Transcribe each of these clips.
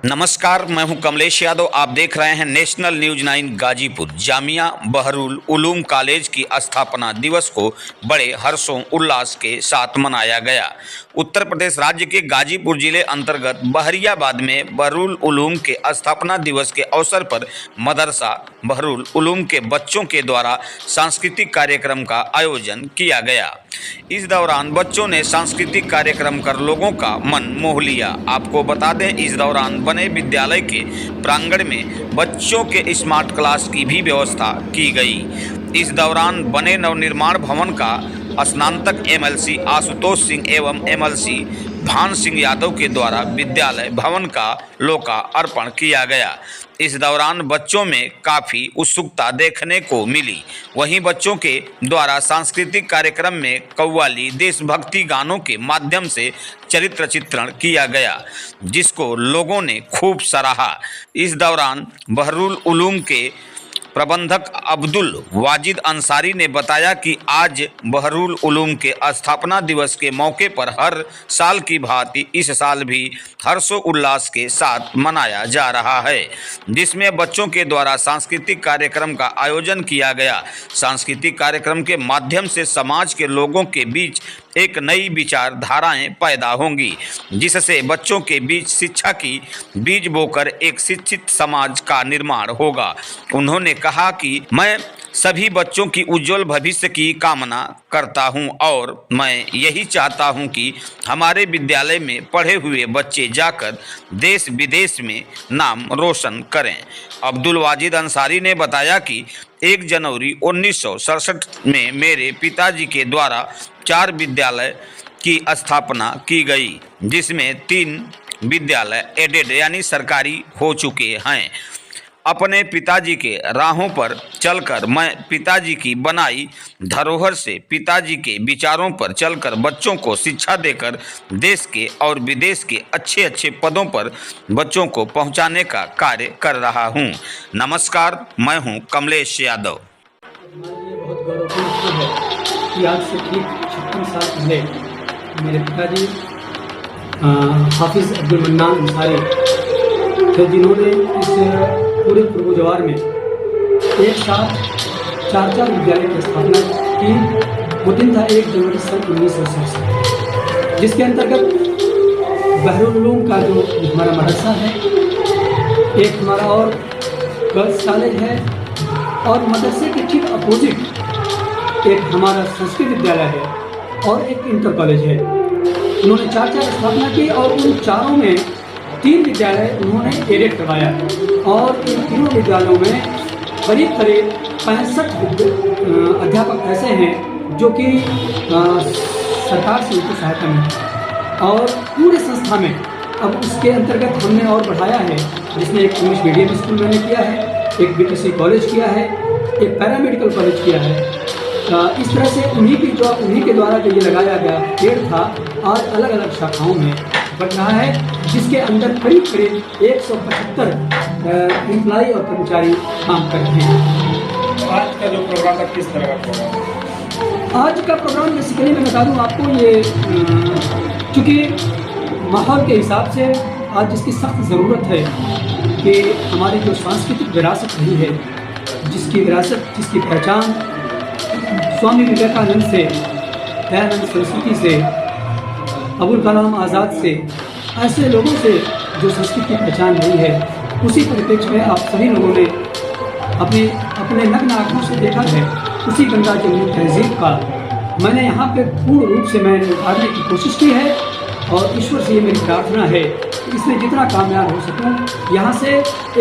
नमस्कार, मैं हूं कमलेश यादव। आप देख रहे हैं national news 9 Ghazipur. Jamia बहरुल Uloom college की स्थापना दिवस को बड़े हर्षों उल्लास के साथ मनाया गया। उत्तर प्रदेश राज्य के गाजीपुर जिले अंतर्गत बहरियाबाद में बहरुल उलूम के स्थापना दिवस के अवसर पर मदरसा बहरुल उलूम के बच्चों के द्वारा सांस्कृतिक कार्यक्रम का आयोजन किया गया। इस दौरान बच्चों ने सांस्कृतिक कार्यक्रम कर लोगों का मन मोह लिया। आपको बता दें, इस दौरान बने विद्यालय के प्रांगण में बच्चों के स्मार्ट क्लास की भी व्यवस्था की गई। इस दौरान बने नवनिर्माण भवन का स्नातक एमएलसी आशुतोष सिंह एवं एमएलसी भान सिंह यादव के द्वारा विद्यालय भवन का लोकार्पण किया गया। इस दौरान बच्चों में काफ़ी उत्सुकता देखने को मिली। वहीं बच्चों के द्वारा सांस्कृतिक कार्यक्रम में कव्वाली, देशभक्ति गानों के माध्यम से चरित्र चित्रण किया गया, जिसको लोगों ने खूब सराहा। इस दौरान बहरुल उलूम के प्रबंधक अब्दुल वाजिद अंसारी ने बताया कि आज बहरुल उलूम के स्थापना दिवस के मौके पर हर साल की भांति इस साल भी हर्षोल्लास के साथ मनाया जा रहा है, जिसमें बच्चों के द्वारा सांस्कृतिक कार्यक्रम का आयोजन किया गया। सांस्कृतिक कार्यक्रम के माध्यम से समाज के लोगों के बीच एक नई विचारधाराएं पैदा होंगी, जिससे बच्चों के बीच शिक्षा की बीज बोकर एक शिक्षित समाज का निर्माण होगा। उन्होंने कहा कि मैं सभी बच्चों की उज्जवल भविष्य की कामना करता हूं और मैं यही चाहता हूं कि हमारे विद्यालय में पढ़े हुए बच्चे जाकर देश विदेश में नाम रोशन करें। अब्दुल वाजिद अंसारी ने बताया कि 1 जनवरी 1967 में मेरे पिताजी के द्वारा 4 विद्यालय की स्थापना की गई, जिसमें 3 विद्यालय एडेड यानी सरकारी हो चुके हैं। अपने पिताजी के राहों पर चलकर मैं पिताजी की बनाई धरोहर से पिताजी के विचारों पर चलकर बच्चों को शिक्षा देकर देश के और विदेश के अच्छे अच्छे पदों पर बच्चों को पहुंचाने का कार्य कर रहा हूं। नमस्कार, मैं हूं कमलेश यादव। हमारे लिए बहुत गौरवपूर्ण है कि आज से ठीक 56 साल पहले मेरे पिताजी हाफिज़ अब्दुल मन्नान अंसारी थे, जिन्होंने इस पूरे पूर्व जवार में एक साथ 4 विद्यालय की स्थापना की। वो दिन था 1 जनवरी सन 1967, जिसके अंतर्गत बहरुल उलूम का जो हमारा मदरसा है, एक हमारा और गर्ल्स कॉलेज है और मदरसे के ठीक अपोजिट एक हमारा संस्कृत विद्यालय है और एक इंटर कॉलेज है। उन्होंने 4 स्थापना की और उन चारों में 3 विद्यालय उन्होंने एडेड करवाया और इन तीनों विद्यालयों में करीब 65 अध्यापक ऐसे हैं जो कि सरकार से उनकी सहायता में और पूरे संस्था में अब उसके अंतर्गत हमने और बढ़ाया है, जिसमें एक इंग्लिश मीडियम स्कूल मैंने किया है, एक बीटीसी कॉलेज किया है, एक पैरामेडिकल कॉलेज किया है। इस तरह से उन्हीं के द्वारा जो ये लगाया गया पेड़ था आज अलग अलग शाखाओं में बढ़ रहा है, जिसके अंदर करीब 175 एम्प्लॉई और कर्मचारी काम कर रहे हैं। आज का जो प्रोग्राम है किस तरह का प्रोग्राम? आज का प्रोग्राम बेसिकली मैं बता दूं आपको, ये चूँकि माहौल के हिसाब से आज जिसकी सख्त ज़रूरत है कि हमारी जो सांस्कृतिक विरासत रही है, जिसकी विरासत, जिसकी पहचान स्वामी विवेकानंद से, दयानंद सरस्वती से, अबुल कलाम आज़ाद से, ऐसे लोगों से जो संस्कृत की पहचान रही है, उसी परिप्रेक्ष्य में आप सभी लोगों ने अपने नग्न आँखों से देखा है। उसी गंगा जमुनी तहजीब का मैंने यहाँ पे पूर्ण रूप से मैंने उतारने की कोशिश की है और ईश्वर से ये मेरी प्रार्थना है कि इसमें जितना कामयाब हो सकूँ, यहाँ से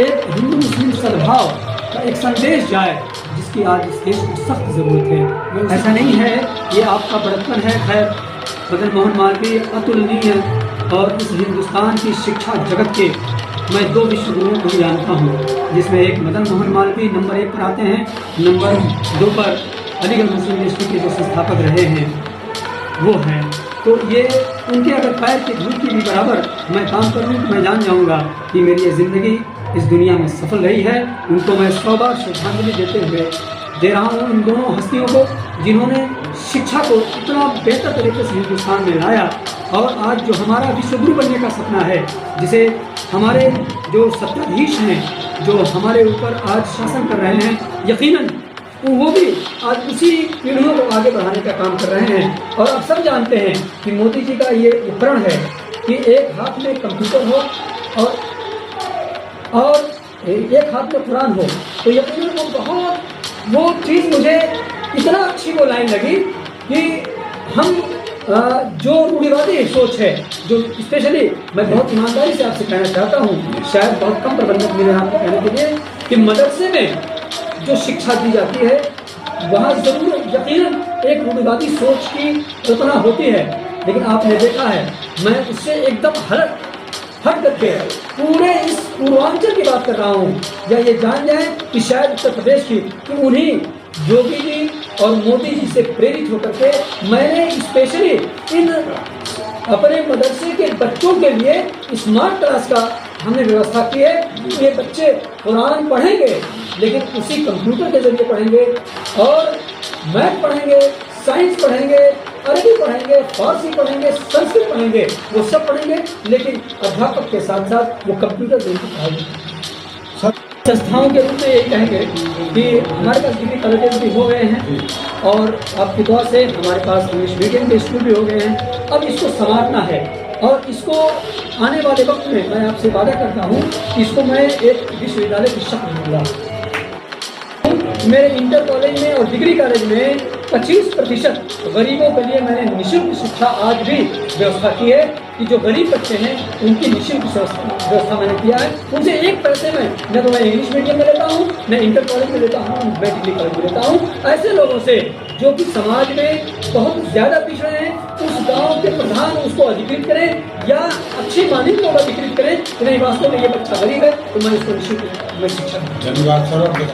एक हिंदू मुस्लिम सद्भाव का एक संदेश जाए, जिसकी आज इस देश को सख्त ज़रूरत है। ऐसा नहीं है ये आपका बड़प्पन है। खैर, मदन मोहन मालवीय अतुलनीय और इस हिंदुस्तान की शिक्षा जगत के मैं 2 विश्वगुरुओं को जानता हूँ, जिसमें एक मदन मोहन मालवीय नंबर 1 पर आते हैं, नंबर 2 पर अलीगढ़ मुस्लिम यूनिवर्सिटी के जो संस्थापक रहे हैं वो हैं। तो ये उनके अगर पैर की धूल की भी बराबर मैं काम कर लूँ तो मैं जान जाऊँगा कि मेरी ये ज़िंदगी इस दुनिया में सफल रही है। उनको मैं 100 बार श्रद्धांजलि देते हुए दे रहा हूँ इन दोनों हस्तियों को, जिन्होंने शिक्षा को इतना बेहतर तरीके से हिंदुस्तान में लाया। और आज जो हमारा विश्वगुरु बनने का सपना है, जिसे हमारे जो सत्ताधीश हैं, जो हमारे ऊपर आज शासन कर रहे हैं, यकीनन वो भी आज उसी पीढ़ियों को आगे बढ़ाने का काम कर रहे हैं। और आप सब जानते हैं कि मोदी जी का ये प्रण है कि एक हाथ में कंप्यूटर हो और एक हाथ में कुरान हो। तो यकीनन वो चीज़ मुझे इतना अच्छी वो लाइन लगी कि हम जो रूढ़िवादी सोच है, जो स्पेशली मैं बहुत ईमानदारी से आपसे कहना चाहता हूँ, शायद बहुत कम प्रबंधक मिले आपको कहने के लिए, कि मदरसे में जो शिक्षा दी जाती है वहाँ ज़रूर यकीनन एक रूढ़िवादी सोच की कल्पना होती है, लेकिन आपने देखा है मैं उससे एकदम हट करके पूरे इस पूर्वांचल की बात कर रहा हूँ, या ये जान जाए कि शायद उत्तर प्रदेश की, कि उन्हीं योगी जी और मोदी जी से प्रेरित होकर के मैंने स्पेशली इन अपने मदरसे के बच्चों के लिए स्मार्ट क्लास का हमने व्यवस्था की है। ये बच्चे कुरान पढ़ेंगे, लेकिन उसी कंप्यूटर के जरिए पढ़ेंगे, और मैथ पढ़ेंगे, साइंस पढ़ेंगे, अरबी पढ़ेंगे, फारसी पढ़ेंगे, संस्कृत पढ़ेंगे, वो सब पढ़ेंगे, लेकिन अध्यापक के साथ साथ वो कंप्यूटर से उनको पढ़ाएंगे। संस्थाओं के रूप में यही कहेंगे कि हमारे पास डिग्री कॉलेजेस भी हो गए हैं, और आपकी दुआ से हमारे पास इंग्लिश मीडियम के स्कूल भी हो गए हैं। अब इसको संवारना है, और इसको आने वाले वक्त में मैं आपसे वादा करता हूँ कि इसको मैं एक विश्वविद्यालय की शक्ल दूंगा। मेरे इंटर कॉलेज में और डिग्री कॉलेज में 25% गरीबों के लिए मैंने निःशुल्क शिक्षा आज भी व्यवस्था की है, कि जो गरीब बच्चे हैं उनकी निःशुल्क व्यवस्था मैंने किया है। उनसे एक पैसे में न तो मैं इंग्लिश मीडियम में लेता हूँ, न इंटर कॉलेज में लेता हूँ, मैं डिग्री कॉलेज में लेता हूँ। ऐसे लोगों से जो कि समाज में बहुत ज़्यादा पिछड़े हैं, उस गाँव के प्रधान उसको अधिकृत करें या अच्छी मानसिक को अधिकृत करें कि नहीं वास्तव में ये बच्चा गरीब है तो मैं इसको निःशुल्क मैं शिक्षा दूँ। धन्यवाद सर।